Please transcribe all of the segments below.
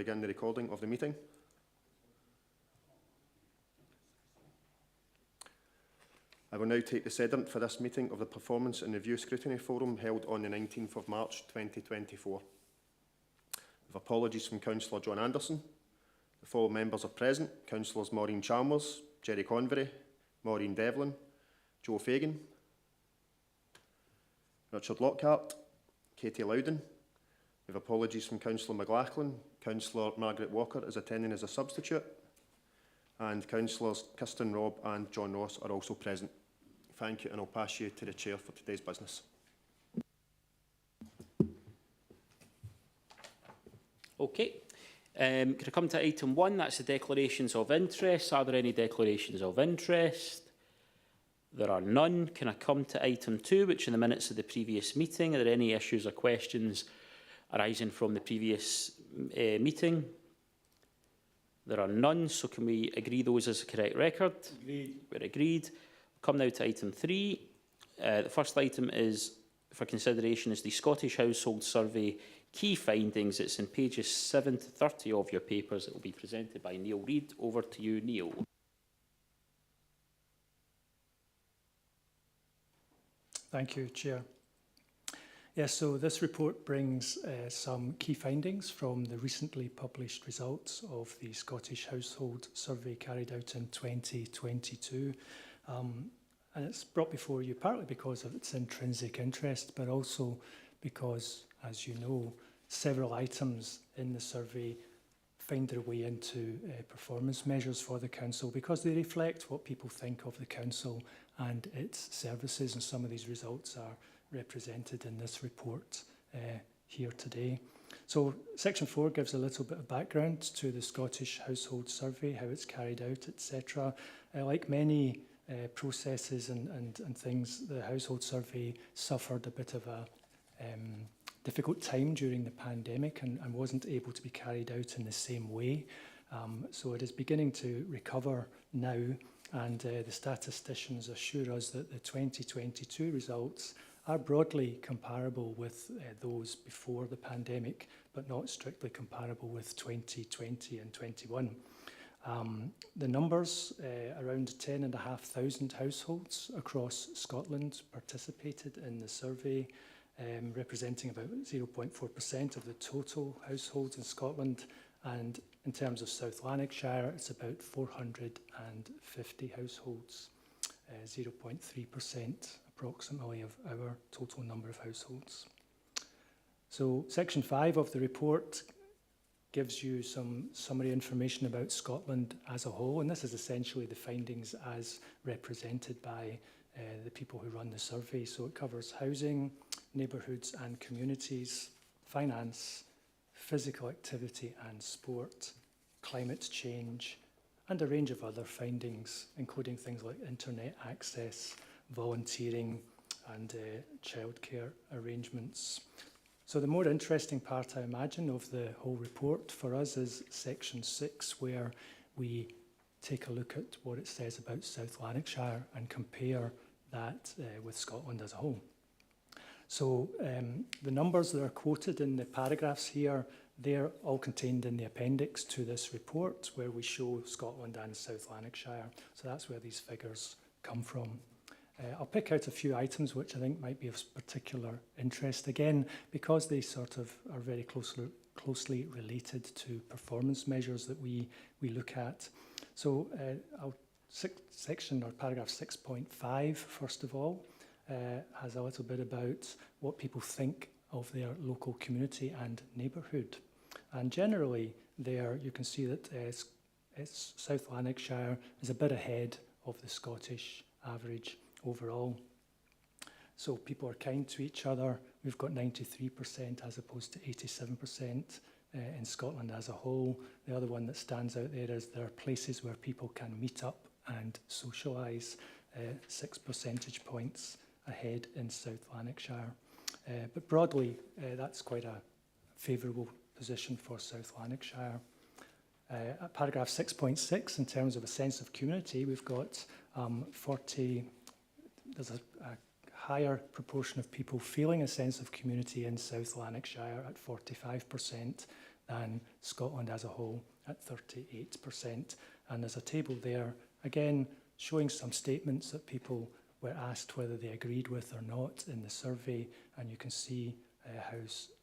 begin the recording of the meeting. I will now take the sediment for this meeting of the Performance and Review Scrutiny Forum held on the 19th of March 2024. With apologies from Councillor John Anderson, the following members are present: Councillors Maureen Chalmers, Jerry Convery, Maureen Devlin, Joe Fagan, Richard Lockhart, Katie Loudon. With apologies from Councillor McLachlan, Councillor Margaret Walker is attending as a substitute, and Councillors Kirsten Robb and John Ross are also present. Thank you, and I'll pass you to the Chair for today's business. Okay. Can I come to item 1? That's the declarations of interest. Are there any declarations of interest? There are none. Can I come to item 2, which are the minutes of the previous meeting? Are there any issues or questions arising from the previous meeting? There are none. So can we agree those as a correct record? Agreed. We're agreed. Come now to item 3. The first item is for consideration is the Scottish Household Survey key findings. It's in pages 7 to 30 of your papers. It will be presented by Neil Reid. Over to you, Neil. Thank you, Chair. Yes, so this report brings some key findings from the recently published results of the Scottish Household Survey carried out in 2022. And it's brought before you partly because of its intrinsic interest, but also because, as you know, several items in the survey find their way into performance measures for the Council because they reflect what people think of the Council and its services, and some of these results are represented in this report here today. So section 4 gives a little bit of background to the Scottish Household Survey, how it's carried out, etc. Like many processes and things, the Household Survey suffered a bit of a difficult time during the pandemic and wasn't able to be carried out in the same way. So it is beginning to recover now, and the statisticians assure us that the 2022 results are broadly comparable with those before the pandemic, but not strictly comparable with 2020 and 21. The numbers, around 10,500 households across Scotland participated in the survey, representing about 0.4% of the total households in Scotland. And in terms of South Lanarkshire, it's about 450 households, 0.3% approximately of our total number of households. So section 5 of the report gives you some summary information about Scotland as a whole, and this is essentially the findings as represented by the people who run the survey. So it covers housing, neighbourhoods and communities, finance, physical activity and sport, climate change, and a range of other findings, including things like internet access, volunteering and childcare arrangements. So the more interesting part, I imagine, of the whole report for us is section 6, where we take a look at what it says about South Lanarkshire and compare that with Scotland as a whole. So the numbers that are quoted in the paragraphs here, they're all contained in the appendix to this report, where we show Scotland and South Lanarkshire. So that's where these figures come from. I'll pick out a few items which I think might be of particular interest, again, because they sort of are very closely related to performance measures that we look at. So section or paragraph 6.5, first of all, has a little bit about what people think of their local community and neighbourhood. And generally there you can see that South Lanarkshire is a bit ahead of the Scottish average overall. So people are kind to each other. We've got 93% as opposed to 87% in Scotland as a whole. The other one that stands out there is there are places where people can meet up and socialise, 6 percentage points ahead in South Lanarkshire. But broadly, that's quite a favourable position for South Lanarkshire. At paragraph 6.6, in terms of a sense of community, we've got there's a higher proportion of people feeling a sense of community in South Lanarkshire at 45% than Scotland as a whole at 38%. And there's a table there, again, showing some statements that people were asked whether they agreed with or not in the survey, and you can see how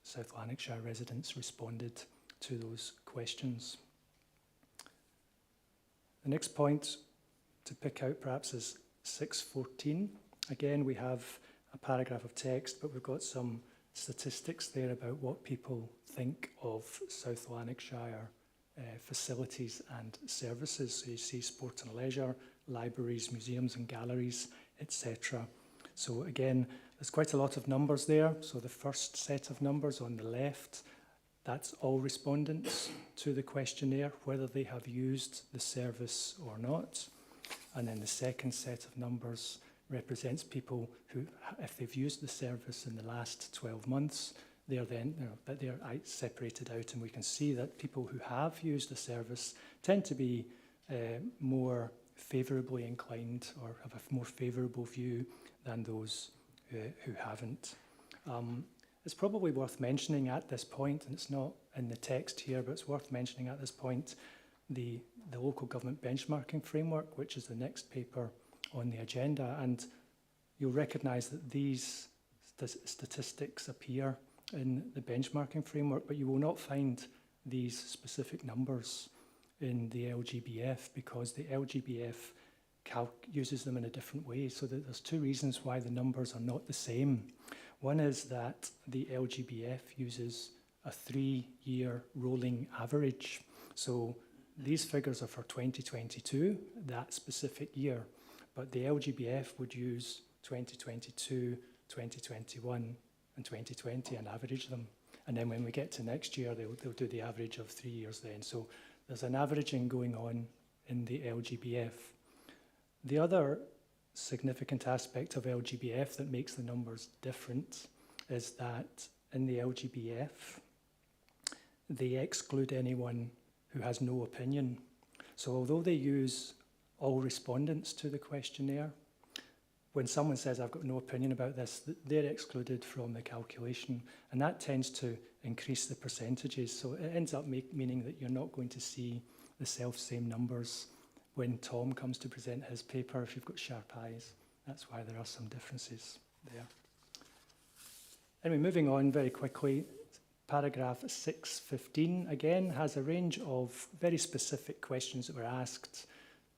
South Lanarkshire residents responded to those questions. The next point to pick out perhaps is 6.14. Again, we have a paragraph of text, but we've got some statistics there about what people think of South Lanarkshire facilities and services. So you see sport and leisure, libraries, museums and galleries, etc. So again, there's quite a lot of numbers there. So the first set of numbers on the left, that's all respondents to the questionnaire, whether they have used the service or not. And then the second set of numbers represents people who, if they've used the service in the last 12 months, they're then, they're separated out, and we can see that people who have used the service tend to be more favourably inclined or have a more favourable view than those who haven't. It's probably worth mentioning at this point, and it's not in the text here, but it's worth mentioning at this point, the local government benchmarking framework, which is the next paper on the agenda, and you'll recognise that these statistics appear in the benchmarking framework, but you will not find these specific numbers in the LGBF because the LGBF uses them in a different way. So there's two reasons why the numbers are not the same. One is that the LGBF uses a 3-year rolling average. So these figures are for 2022, that specific year, but the LGBF would use 2022, 2021 and 2020 and average them. And then when we get to next year, they'll do the average of 3 years then. So there's an averaging going on in the LGBF. The other significant aspect of LGBF that makes the numbers different is that in the LGBF, they exclude anyone who has no opinion. So although they use all respondents to the questionnaire, when someone says, I've got no opinion about this, they're excluded from the calculation. And that tends to increase the percentages. So it ends up meaning that you're not going to see the self-same numbers when Tom comes to present his paper if you've got sharp eyes. That's why there are some differences there. Anyway, moving on very quickly, paragraph 6.15 again has a range of very specific questions that were asked,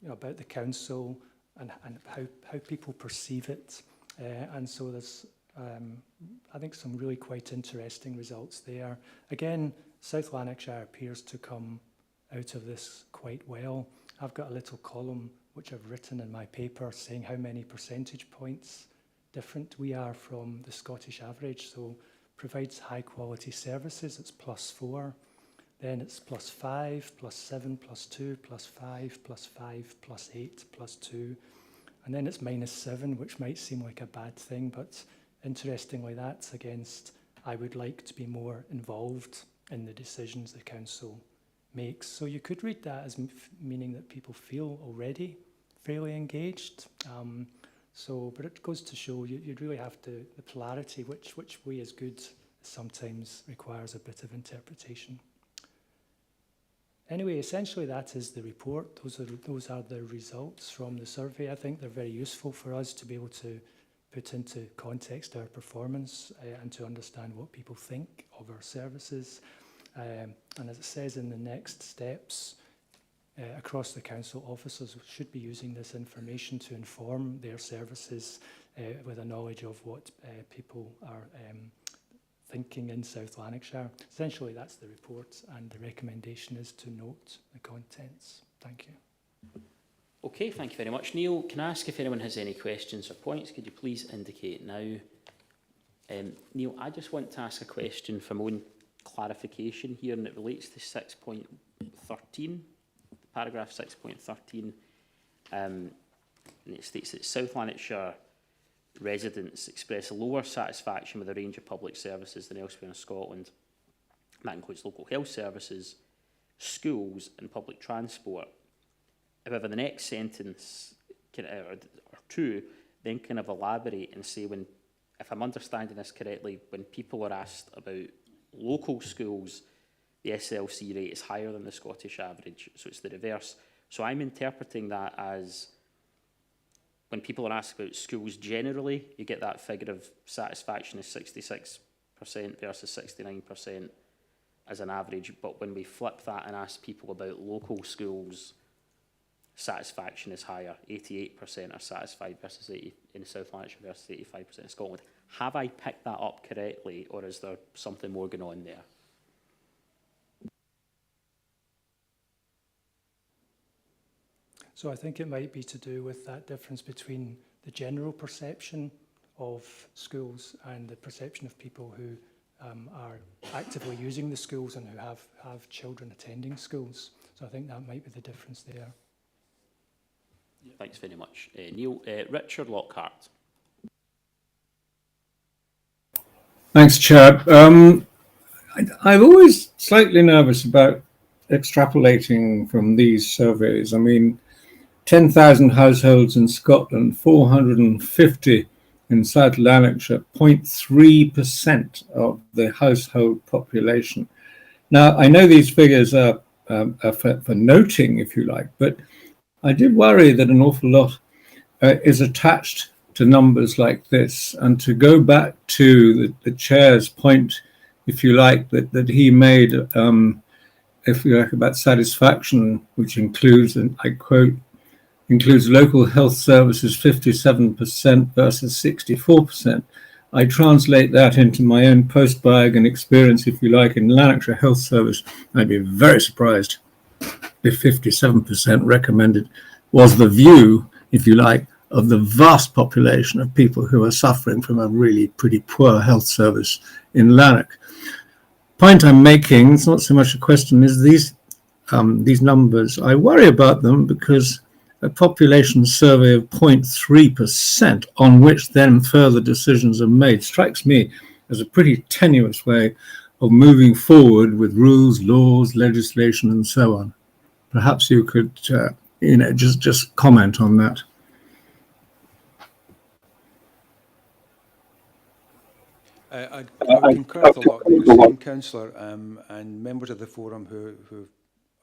about the council and how people perceive it. And so there's, I think, some really quite interesting results there. Again, South Lanarkshire appears to come out of this quite well. I've got a little column which I've written in my paper saying how many percentage points different we are from the Scottish average. So provides high quality services, it's +4. Then it's +5, +7, +2, +5, +5, +8, +2. And then it's -7, which might seem like a bad thing, but interestingly, that's against, I would like to be more involved in the decisions the council makes. So you could read that as meaning that people feel already fairly engaged. But it goes to show you'd really have to, the polarity, which way is good, sometimes requires a bit of interpretation. Anyway, essentially that is the report. Those are the results from the survey. I think they're very useful for us to be able to put into context our performance and to understand what people think of our services. And as it says in the next steps, across the council, officers should be using this information to inform their services with a knowledge of what people are thinking in South Lanarkshire. Essentially, that's the report, and the recommendation is to note the contents. Thank you. Okay, thank you very much, Neil. Can I ask if anyone has any questions or points? Could you please indicate now? Neil, I just want to ask a question for my own clarification here, and it relates to 6.13, paragraph 6.13, and it states that South Lanarkshire residents express lower satisfaction with a range of public services than elsewhere in Scotland. That includes local health services, schools and public transport. However, the next sentence, or two, then kind of elaborate and say, if I'm understanding this correctly, when people are asked about local schools, the SLC rate is higher than the Scottish average, so it's the reverse. So I'm interpreting that as when people are asked about schools generally, you get that figure of satisfaction is 66% versus 69% as an average. But when we flip that and ask people about local schools, satisfaction is higher. 88% are satisfied versus 80 in South Lanarkshire versus 85% in Scotland. Have I picked that up correctly, or is there something more going on there? So I think it might be to do with that difference between the general perception of schools and the perception of people who are actively using the schools and who have children attending schools. So I think that might be the difference there. Thanks very much. Neil, Richard Lockhart. Thanks, Chair. I'm always slightly nervous about extrapolating from these surveys. I mean, 10,000 households in Scotland, 450 in South Lanarkshire, 0.3% of the household population. Now, I know these figures are for noting, if you like, but I did worry that an awful lot is attached to numbers like this. And to go back to the Chair's point, if you like, that he made, if you like, about satisfaction, which includes, and I quote, includes local health services 57% versus 64%. I translate that into my own post-bag and experience, if you like, in Lanarkshire Health Service. I'd be very surprised if 57% recommended was the view, if you like, of the vast population of people who are suffering from a really pretty poor health service in Lanark. Point I'm making, it's not so much a question, is these numbers. I worry about them because a population survey of 0.3% on which then further decisions are made strikes me as a pretty tenuous way of moving forward with rules, laws, legislation, and so on. Perhaps you could, just comment on that. I concur with a lot of what you're saying, Councillor, and members of the forum who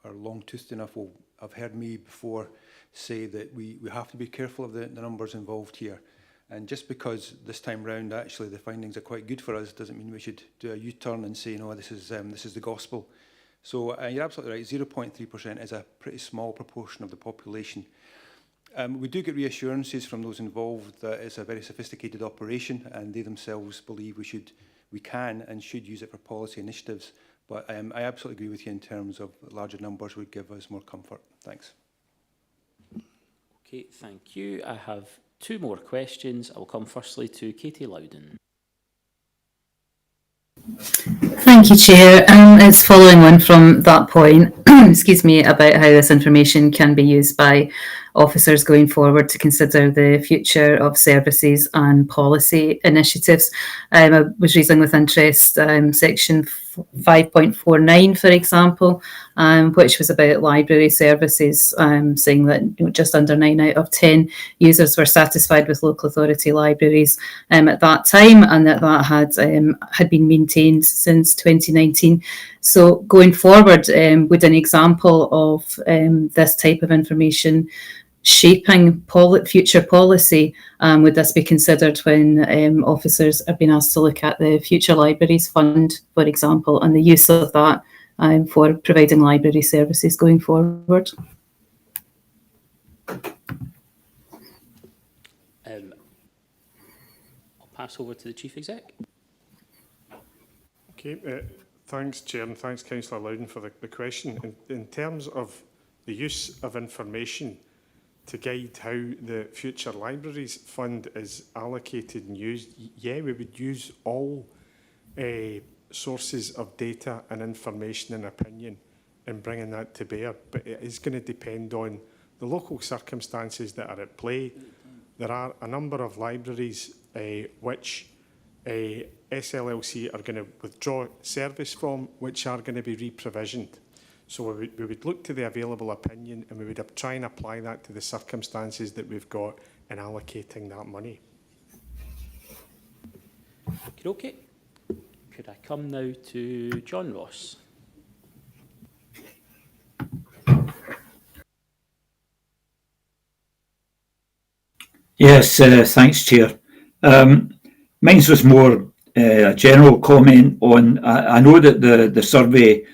are long-toothed enough will have heard me before say that we have to be careful of the numbers involved here. And just because this time round actually the findings are quite good for us doesn't mean we should do a U-turn and say, no, this is the gospel. So you're absolutely right, 0.3% is a pretty small proportion of the population. We do get reassurances from those involved that it's a very sophisticated operation and they themselves believe we can and should use it for policy initiatives. But I absolutely agree with you in terms of larger numbers would give us more comfort. Thanks. Okay, thank you. I have two more questions. I will come firstly to Katie Loudon. Thank you, Chair. It's following on from that point, excuse me, about how this information can be used by officers going forward to consider the future of services and policy initiatives. I was reading with interest section 5.49, for example, which was about library services, saying that just under 9 out of 10 users were satisfied with local authority libraries at that time, and that had been maintained since 2019. So going forward, would an example of this type of information shaping future policy, would this be considered when officers are being asked to look at the Future Libraries Fund, for example, and the use of that for providing library services going forward? I'll pass over to the Chief Exec. Okay, thanks, Chair, and thanks, Councillor Loudon, for the question. In terms of the use of information to guide how the Future Libraries Fund is allocated and used, yeah, we would use all sources of data and information and opinion in bringing that to bear, but it is going to depend on the local circumstances that are at play. There are a number of libraries which SLLC are going to withdraw service from, which are going to be re-provisioned. So we would look to the available opinion and we would try and apply that to the circumstances that we've got in allocating that money. Okay. Could I come now to John Ross? Yes, thanks, Chair. Mine was more a general comment on. I know that the survey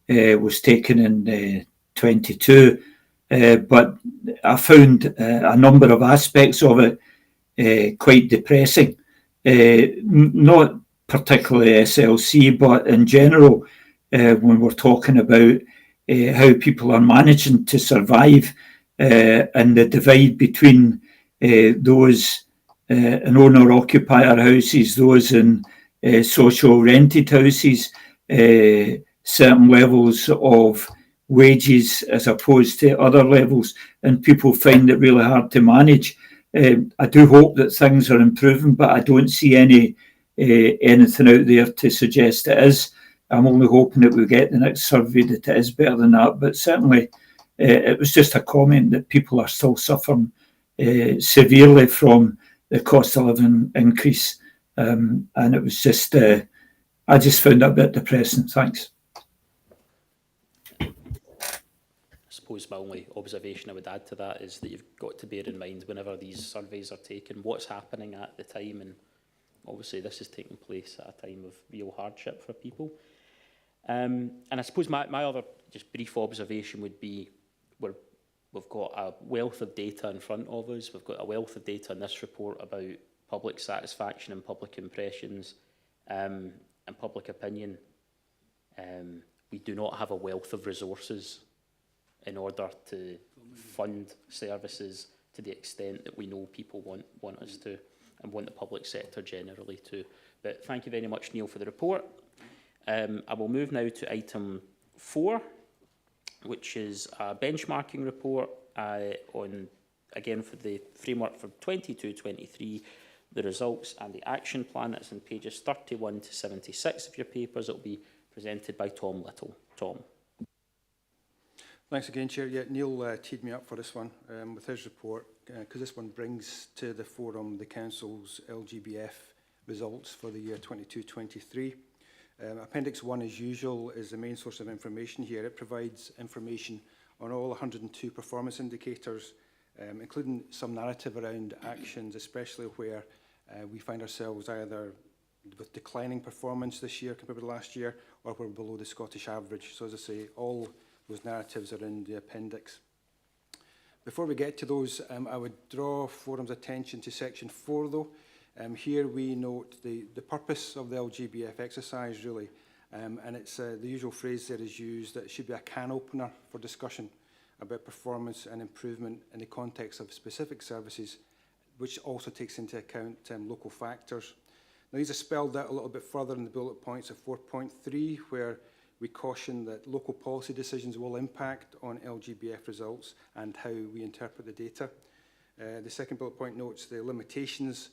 was taken in 22, but I found a number of aspects of it quite depressing. Not particularly SLC, but in general, when we're talking about how people are managing to survive and the divide between those in owner-occupier houses, those in social rented houses, certain levels of wages as opposed to other levels, and people find it really hard to manage. I do hope that things are improving, but I don't see anything out there to suggest it is. I'm only hoping that we get the next survey that it is better than that. But certainly, it was just a comment that people are still suffering severely from the cost of living increase, and it was just I just found it a bit depressing. Thanks. I suppose my only observation I would add to that is that you've got to bear in mind whenever these surveys are taken, what's happening at the time, and obviously this is taking place at a time of real hardship for people. And I suppose my other just brief observation would be we've got a wealth of data in front of us. We've got a wealth of data in this report about public satisfaction and public impressions and public opinion. We do not have a wealth of resources in order to fund services to the extent that we know people want us to, and want the public sector generally to. But thank you very much, Neil, for the report. I will move now to item 4, which is a benchmarking report on, again, for the framework for 22-23, the results and the action plan. That's in pages 31 to 76 of your papers. It will be presented by Tom Little. Tom. Thanks again, Chair. Yeah, Neil teed me up for this one with his report, because this one brings to the forum the Council's LGBF results for the year 22-23. Appendix 1, as usual, is the main source of information here. It provides information on all 102 performance indicators, including some narrative around actions, especially where we find ourselves either with declining performance this year compared with last year, or we're below the Scottish average. So as I say, all those narratives are in the appendix. Before we get to those, I would draw forum's attention to section 4, though. Here we note the purpose of the LGBF exercise, really, and it's the usual phrase there is used that it should be a can opener for discussion about performance and improvement in the context of specific services, which also takes into account local factors. Now, these are spelled out a little bit further in the bullet points of 4.3, where we caution that local policy decisions will impact on LGBF results and how we interpret the data. The second bullet point notes the limitations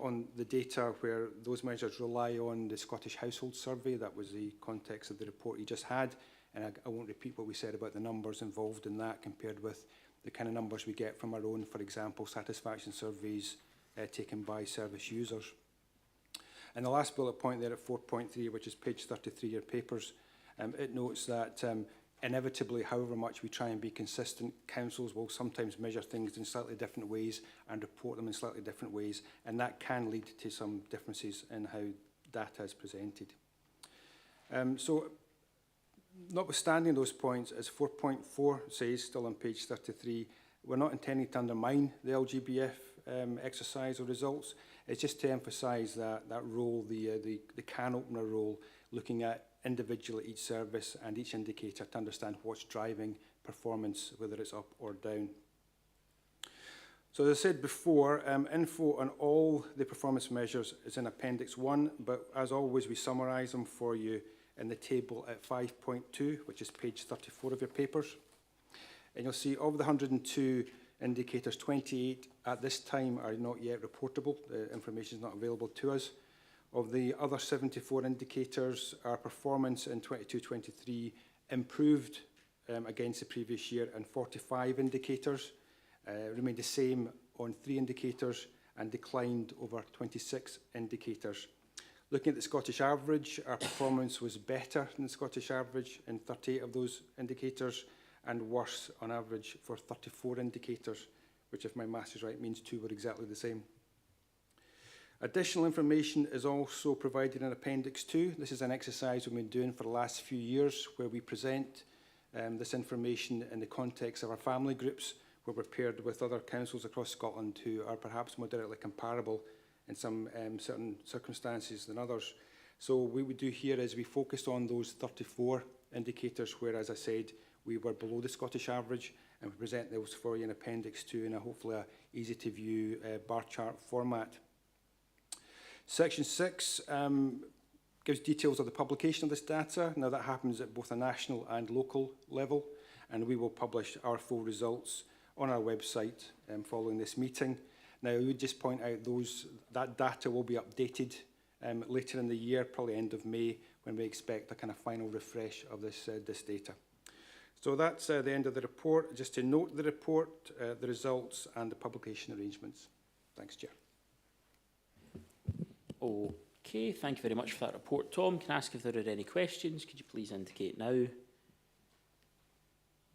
on the data where those measures rely on the Scottish Household Survey. That was the context of the report you just had, and I won't repeat what we said about the numbers involved in that compared with the kind of numbers we get from our own, for example, satisfaction surveys taken by service users. And the last bullet point there at 4.3, which is page 33 of your papers, it notes that inevitably, however much we try and be consistent, councils will sometimes measure things in slightly different ways and report them in slightly different ways, and that can lead to some differences in how data is presented. So, notwithstanding those points, as 4.4 says, still on page 33, we're not intending to undermine the LGBF exercise or results. It's just to emphasise that role, the can opener role, looking at individually each service and each indicator to understand what's driving performance, whether it's up or down. So as I said before, info on all the performance measures is in Appendix 1, but as always we summarise them for you in the table at 5.2, which is page 34 of your papers. And you'll see of the 102 indicators, 28 at this time are not yet reportable. The information is not available to us. Of the other 74 indicators, our performance in 22-23 improved against the previous year, and 45 indicators remained the same on 3 indicators and declined over 26 indicators. Looking at the Scottish average, our performance was better than the Scottish average in 38 of those indicators and worse on average for 34 indicators, which, if my maths is right, means 2 were exactly the same. Additional information is also provided in Appendix 2. This is an exercise we've been doing for the last few years, where we present this information in the context of our family groups, where we're paired with other councils across Scotland who are perhaps more directly comparable in some certain circumstances than others. So what we do here is we focus on those 34 indicators where, as I said, we were below the Scottish average, and we present those for you in Appendix 2 in a hopefully easy to view bar chart format. Section 6 gives details of the publication of this data. Now, that happens at both a national and local level, and we will publish our full results on our website following this meeting. Now, I would just point out that data will be updated later in the year, probably end of May, when we expect a kind of final refresh of this data. So that's the end of the report. Just to note the report, the results and the publication arrangements. Thanks, Chair. Okay, thank you very much for that report, Tom. Can I ask if there are any questions? Could you please indicate now?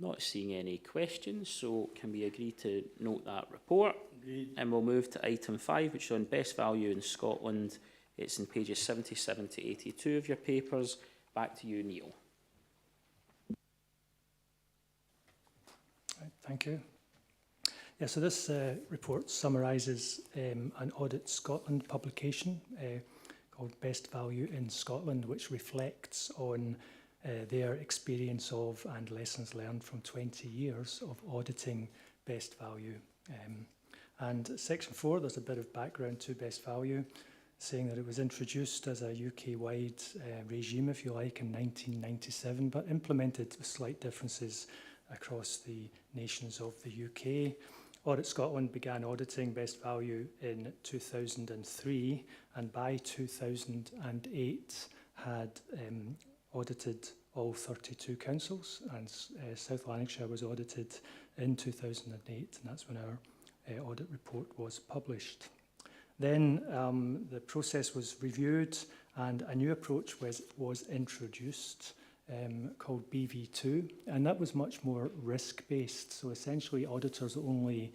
Not seeing any questions, so can we agree to note that report? Agreed. And we'll move to item 5, which is on best value in Scotland. It's in pages 77 to 82 of your papers. Back to you, Neil. Right, thank you. Yeah, so this report summarises an Audit Scotland publication called Best Value in Scotland, which reflects on their experience of and lessons learned from 20 years of auditing Best Value. And Section 4, there's a bit of background to Best Value, saying that it was introduced as a UK-wide regime, if you like, in 1997, but implemented with slight differences across the nations of the UK. Audit Scotland began auditing Best Value in 2003, and by 2008 had audited all 32 councils, and South Lanarkshire was audited in 2008, and that's when our audit report was published. Then the process was reviewed, and a new approach was introduced called BV2, and that was much more risk-based. So essentially, auditors only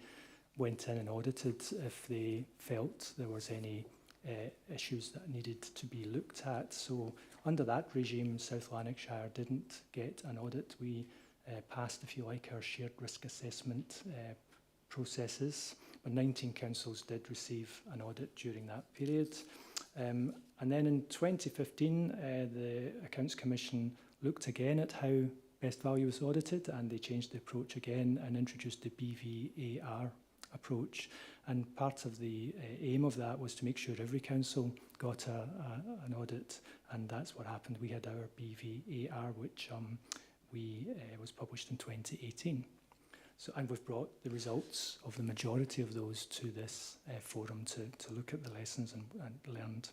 went in and audited if they felt there was any issues that needed to be looked at. So under that regime, South Lanarkshire didn't get an audit. We passed, if you like, our shared risk assessment processes, but 19 councils did receive an audit during that period. And then in 2015, the Accounts Commission looked again at how Best Value was audited, and they changed the approach again and introduced the BVAR approach. And part of the aim of that was to make sure every council got an audit, and that's what happened. We had our BVAR, which was published in 2018. So, and we've brought the results of the majority of those to this forum to look at the lessons and learned.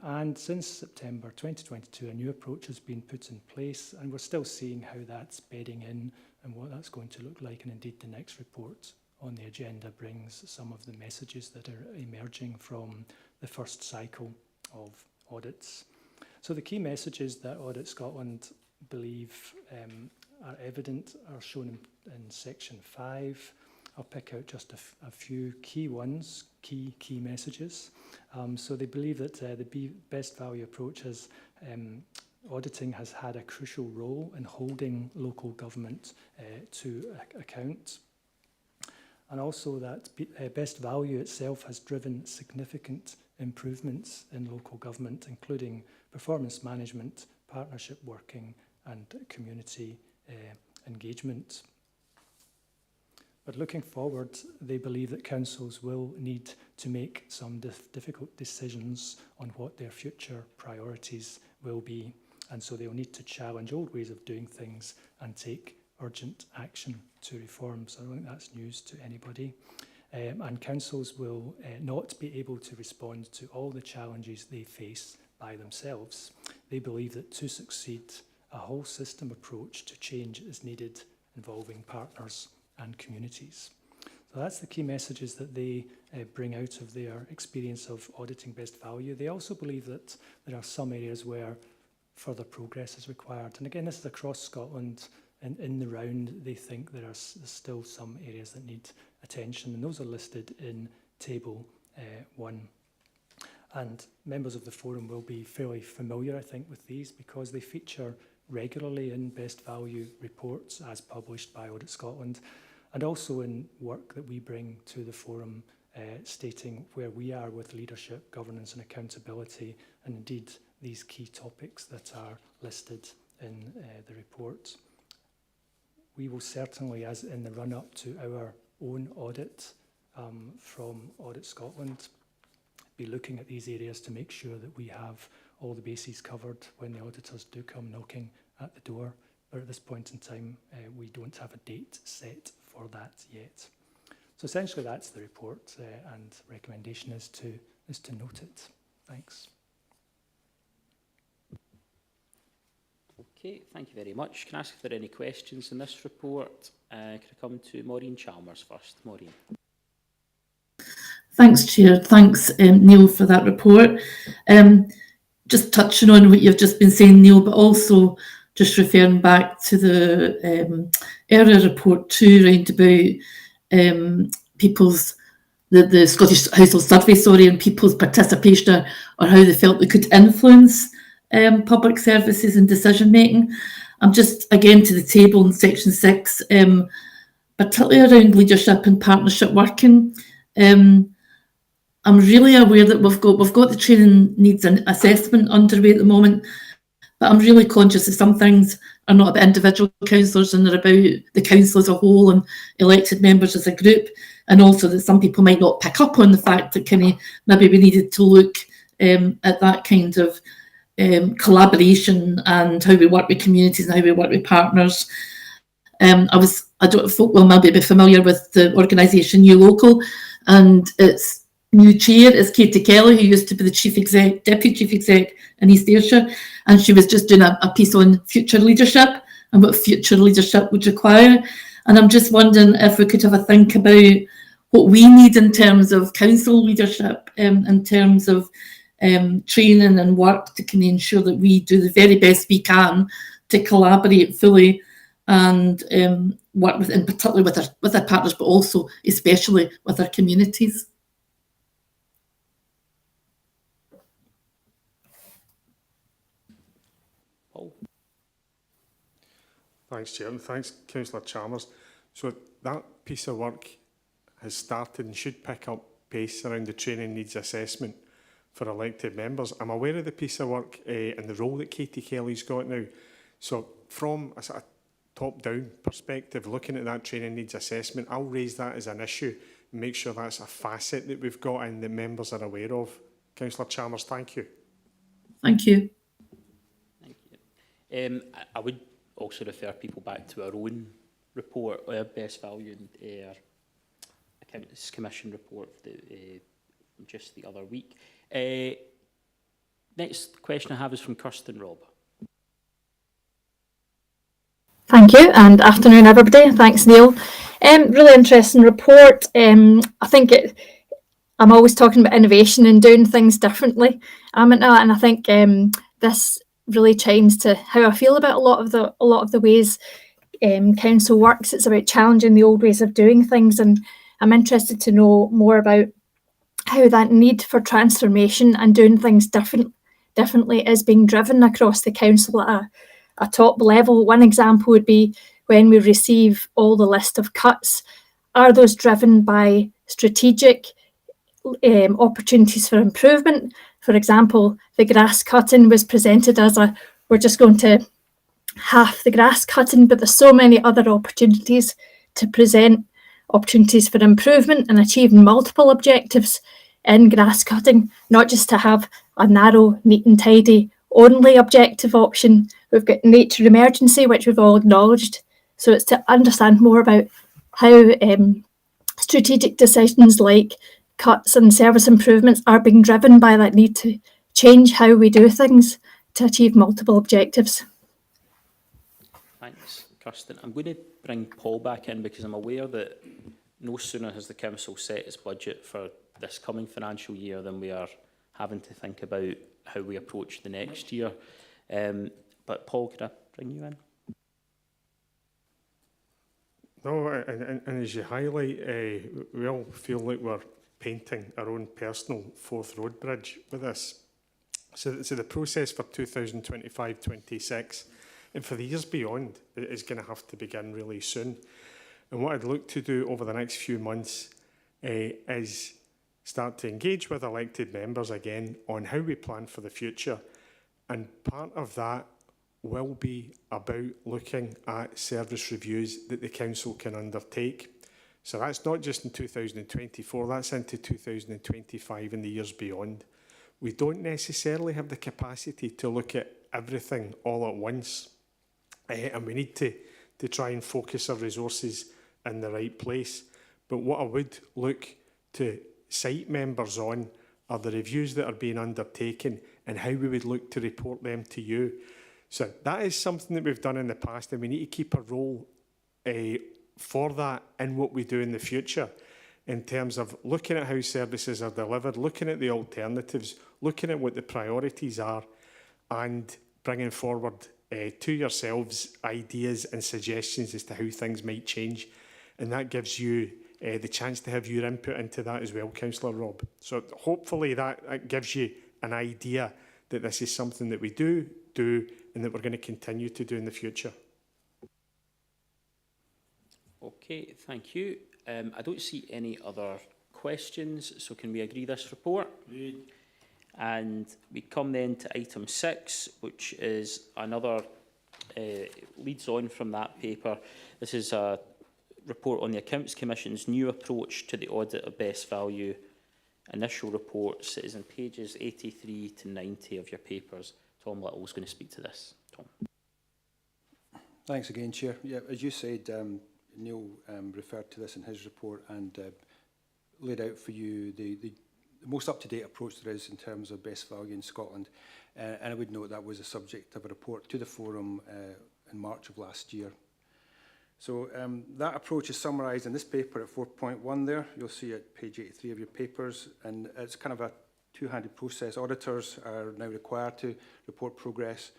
And since September 2022, a new approach has been put in place, and we're still seeing how that's bedding in and what that's going to look like. And indeed, the next report on the agenda brings some of the messages that are emerging from the first cycle of audits. So the key messages that Audit Scotland believe are evident are shown in Section 5. I'll pick out just a few key ones, key messages. So they believe that the Best Value approach has auditing has had a crucial role in holding local government to account, and also that Best Value itself has driven significant improvements in local government, including performance management, partnership working, and community engagement. But looking forward, they believe that councils will need to make some difficult decisions on what their future priorities will be. And so they'll need to challenge old ways of doing things and take urgent action to reform. So I don't think that's news to anybody. And councils will not be able to respond to all the challenges they face by themselves. They believe that to succeed, a whole system approach to change is needed, involving partners and communities. So that's the key messages that they bring out of their experience of auditing Best Value. They also believe that there are some areas where further progress is required. And again, this is across Scotland in the round, they think there's still some areas that need attention, and those are listed in Table 1. And members of the forum will be fairly familiar, I think, with these because they feature regularly in best value reports as published by Audit Scotland, and also in work that we bring to the forum stating where we are with leadership, governance and accountability, and indeed these key topics that are listed in the report. We will certainly, as in the run-up to our own audit from Audit Scotland, be looking at these areas to make sure that we have all the bases covered when the auditors do come knocking at the door. But at this point in time, we don't have a date set for that yet. So essentially that's the report, and recommendation is to note it. Thanks. Okay, thank you very much. Can I ask if there are any questions in this report? Can I come to Maureen Chalmers first? Maureen. Thanks, Chair. Thanks, Neil, for that report. Just touching on what you've just been saying, Neil, but also just referring back to the earlier report too, around about the Scottish Household Survey, and people's participation or how they felt they could influence public services and decision making. I'm just again to the table in section 6, particularly around leadership and partnership working. I'm really aware that we've got the training needs and assessment underway at the moment, but I'm really conscious that some things are not about individual councillors and they're about the council as a whole and elected members as a group, and also that some people might not pick up on the fact that maybe we needed to look at that kind of collaboration and how we work with communities and how we work with partners. Folk will maybe be familiar with the organisation New Local, and its new chair is Katie Kelly, who used to be the deputy chief exec in East Ayrshire, and she was just doing a piece on future leadership and what future leadership would require. And I'm just wondering if we could have a think about what we need in terms of council leadership, in terms of training and work to kind of ensure that we do the very best we can to collaborate fully and work with, in particular with our partners, but also especially with our communities. Paul. Thanks, Chair, and thanks, Councillor Chalmers. So that piece of work has started and should pick up pace around the training needs assessment for elected members. I'm aware of the piece of work and the role that Katie Kelly's got now. So from a sort of top-down perspective, looking at that training needs assessment, I'll raise that as an issue and make sure that's a facet that we've got and the members are aware of. Councillor Chalmers, thank you. Thank you. Thank you. I would also refer people back to our own report, our best value and our Accountants Commission report just the other week. Next question I have is from Kirsten Robb. Thank you, and afternoon everybody. Thanks, Neil. Really interesting report. I think I'm always talking about innovation and doing things differently, and I think this really chimes to how I feel about a lot of the ways council works. It's about challenging the old ways of doing things, and I'm interested to know more about how that need for transformation and doing things differently is being driven across the council at a top level. One example would be when we receive all the list of cuts. Are those driven by strategic opportunities for improvement? For example, the grass cutting was presented as we're just going to half the grass cutting, but there's so many other opportunities to present opportunities for improvement and achieving multiple objectives in grass cutting, not just to have a narrow, neat and tidy only objective option. We've got nature emergency, which we've all acknowledged. So it's to understand more about how strategic decisions like cuts and service improvements are being driven by that need to change how we do things to achieve multiple objectives. Thanks, Kirsten. I'm going to bring Paul back in because I'm aware that no sooner has the council set its budget for this coming financial year than we are having to think about how we approach the next year. But Paul, could I bring you in? No, and as you highlight, we all feel like we're painting our own personal Forth Road Bridge with this. So the process for 2025-26 and for the years beyond is going to have to begin really soon. And what I'd look to do over the next few months is start to engage with elected members again on how we plan for the future. And part of that will be about looking at service reviews that the council can undertake. So that's not just in 2024, that's into 2025 and the years beyond. We don't necessarily have the capacity to look at everything all at once. And we need to try and focus our resources in the right place. But what I would look to cite members on are the reviews that are being undertaken and how we would look to report them to you. So that is something that we've done in the past, and we need to keep a role for that in what we do in the future, in terms of looking at how services are delivered, looking at the alternatives, looking at what the priorities are, and bringing forward to yourselves ideas and suggestions as to how things might change. And that gives you the chance to have your input into that as well, Councillor Rob. So hopefully that gives you an idea that this is something that we do and that we're going to continue to do in the future. Okay, thank you. I don't see any other questions, so can we agree this report? Agreed. And we come then to item 6, which is another, leads on from that paper. This is a report on the Accounts Commission's new approach to the audit of best value initial reports. It is in pages 83 to 90 of your papers. Tom Little's going to speak to this. Tom. Thanks again, Chair. Yeah, as you said, Neil referred to this in his report and laid out for you the most up-to-date approach there is in terms of best value in Scotland. And I would note that was a subject of a report to the Forum in March of last year. So that approach is summarised in this paper at 4.1 there. You'll see at page 83 of your papers. And it's kind of a two-handed process. Auditors are now required to report progress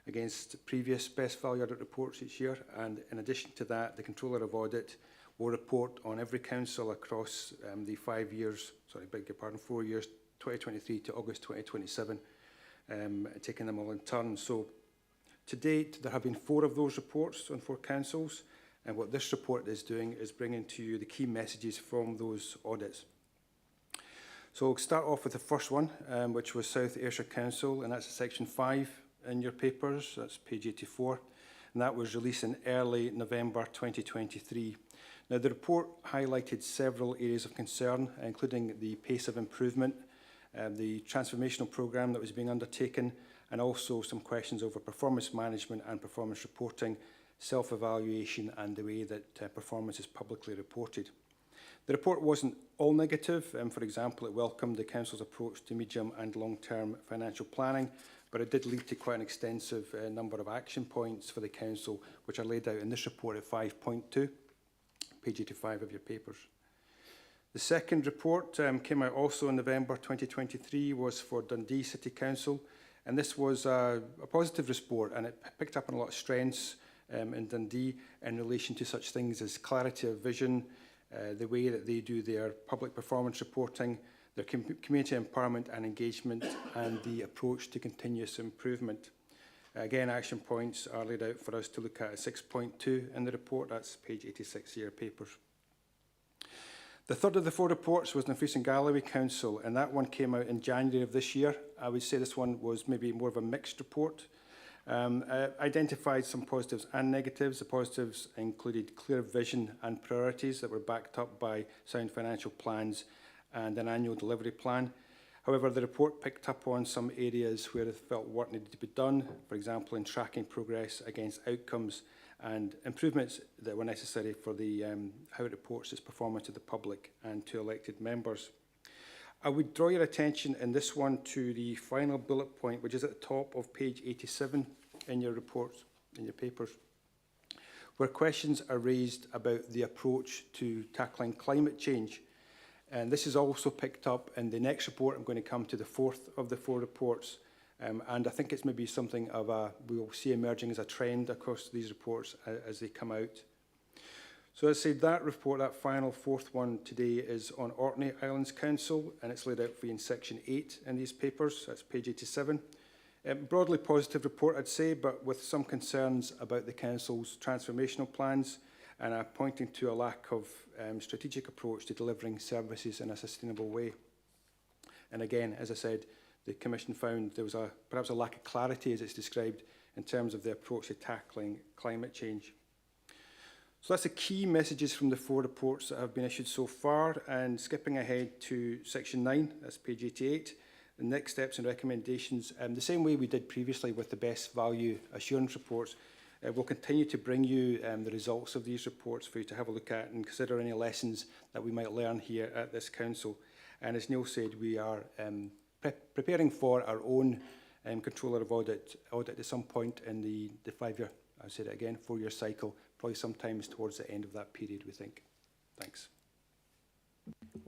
against previous best value audit reports each year. And in addition to that, the Controller of Audit will report on every council across the 4 years, 2023 to August 2027, taking them all in turn. So to date, there have been 4 of those reports on 4 councils. And what this report is doing is bringing to you the key messages from those audits. So we'll start off with the first one, which was South Ayrshire Council, and that's section 5 in your papers. That's page 84. And that was released in early November 2023. Now, the report highlighted several areas of concern, including the pace of improvement, the transformational programme that was being undertaken, and also some questions over performance management and performance reporting, self-evaluation, and the way that performance is publicly reported. The report wasn't all negative. For example, it welcomed the Council's approach to medium and long-term financial planning, but it did lead to quite an extensive number of action points for the Council, which are laid out in this report at 5.2, page 85 of your papers. The second report came out also in November 2023, was for Dundee City Council, and this was a positive report, and it picked up on a lot of strengths in Dundee in relation to such things as clarity of vision, the way that they do their public performance reporting, their community empowerment and engagement, and the approach to continuous improvement. Again, action points are laid out for us to look at 6.2 in the report. That's page 86 of your papers. The third of the 4 reports was North Eastern Galloway Council, and that one came out in January of this year. I would say this one was maybe more of a mixed report. Identified some positives and negatives. The positives included clear vision and priorities that were backed up by sound financial plans and an annual delivery plan. However, the report picked up on some areas where it felt work needed to be done, for example, in tracking progress against outcomes and improvements that were necessary for the how it reports its performance to the public and to elected members. I would draw your attention in this one to the final bullet point, which is at the top of page 87 in your reports, in your papers, where questions are raised about the approach to tackling climate change. And this is also picked up in the next report. I'm going to come to the 4th of the 4 reports. And I think it's maybe something of a, we will see emerging as a trend across these reports as they come out. So as I said, that report, that final fourth one today, is on Orkney Islands Council, and it's laid out for you in section 8 in these papers. That's page 87. Broadly positive report, I'd say, but with some concerns about the council's transformational plans, and pointing to a lack of strategic approach to delivering services in a sustainable way. And again, as I said, the Commission found there was perhaps a lack of clarity, as it's described, in terms of the approach to tackling climate change. So that's the key messages from the 4 reports that have been issued so far. And skipping ahead to section 9, that's page 88, the next steps and recommendations, the same way we did previously with the best value assurance reports, we'll continue to bring you the results of these reports for you to have a look at and consider any lessons that we might learn here at this council. And as Neil said, we are preparing for our own controller of audit at some point in the 5-year, I'll say it again, 4-year cycle, probably sometimes towards the end of that period, we think. Thanks.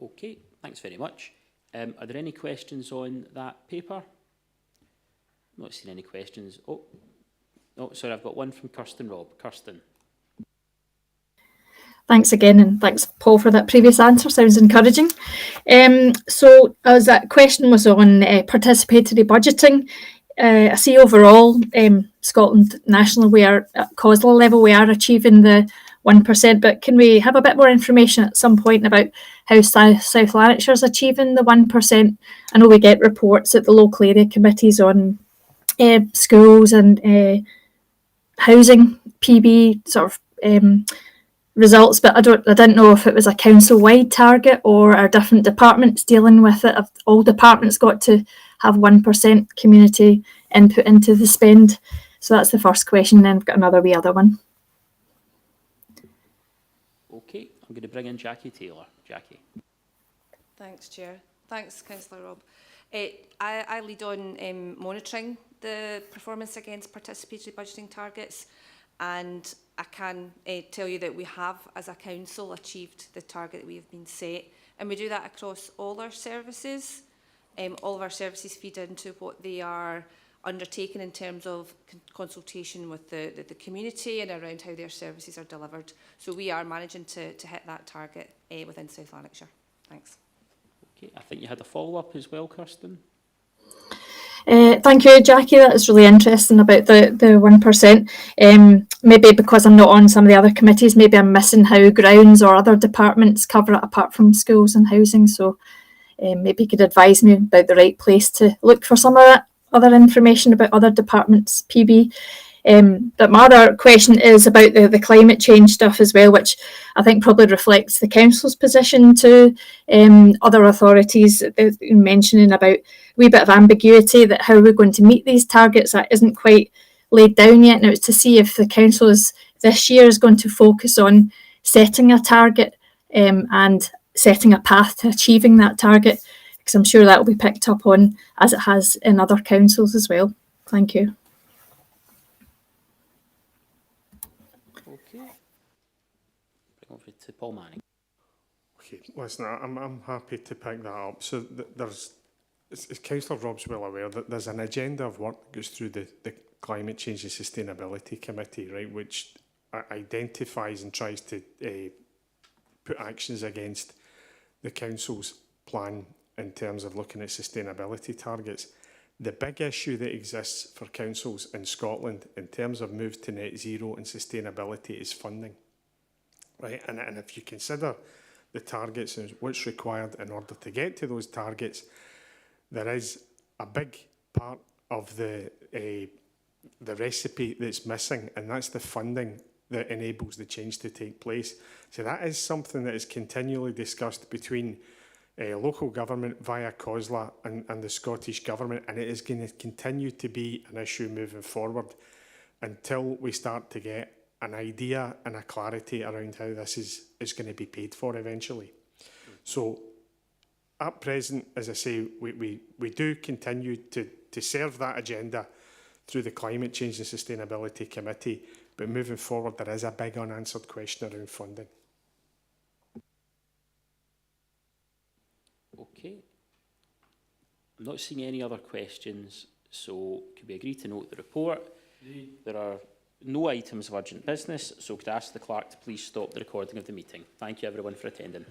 Okay, thanks very much. Are there any questions on that paper? I'm not seeing any questions. Oh, sorry, I've got one from Kirsten Robb. Kirsten. Thanks again, and thanks, Paul, for that previous answer. Sounds encouraging. So as that question was on participatory budgeting, I see overall Scotland national, we are at COSLA level, we are achieving the 1%, but can we have a bit more information at some point about how South Lanarkshire is achieving the 1%? I know we get reports at the local area committees on schools and housing PB sort of results, but I didn't know if it was a council-wide target or are different departments dealing with it. Have all departments got to have 1% community input into the spend? So that's the first question, then I've got another wee other one. Okay, I'm going to bring in Jackie Taylor. Jackie. Thanks, Chair. Thanks, Councillor Robb. I lead on monitoring the performance against participatory budgeting targets, and I can tell you that we have, as a council, achieved the target that we have been set, and we do that across all our services. All of our services feed into what they are undertaken in terms of consultation with the community and around how their services are delivered. So we are managing to hit that target within South Lanarkshire. Thanks. Okay, I think you had a follow-up as well, Kirsten. Thank you, Jackie. That is really interesting about the 1%. Maybe because I'm not on some of the other committees, maybe I'm missing how grounds or other departments cover it apart from schools and housing. So maybe you could advise me about the right place to look for some of that other information about other departments' PB. But my other question is about the climate change stuff as well, which I think probably reflects the council's position to other authorities mentioning about a wee bit of ambiguity that how we're going to meet these targets that isn't quite laid down yet. Now it's to see if the council this year is going to focus on setting a target and setting a path to achieving that target, because I'm sure that will be picked up on as it has in other councils as well. Thank you. Okay. Bring over to Paul Manning. Okay, listen, I'm happy to pick that up. So there's, as Councillor Robb's well aware, that there's an agenda of work that goes through the Climate Change and Sustainability Committee, right, which identifies and tries to put actions against the council's plan in terms of looking at sustainability targets. The big issue that exists for councils in Scotland in terms of moves to net zero and sustainability is funding, right? And if you consider the targets and what's required in order to get to those targets, there is a big part of the recipe that's missing, and that's the funding that enables the change to take place. So that is something that is continually discussed between local government via COSLA and the Scottish Government, and it is going to continue to be an issue moving forward until we start to get an idea and a clarity around how this is going to be paid for eventually. So at present, as I say, we do continue to serve that agenda through the Climate Change and Sustainability Committee, but moving forward there is a big unanswered question around funding. Okay. I'm not seeing any other questions, so could we agree to note the report? There are no items of urgent business, so could I ask the clerk to please stop the recording of the meeting. Thank you everyone for attending.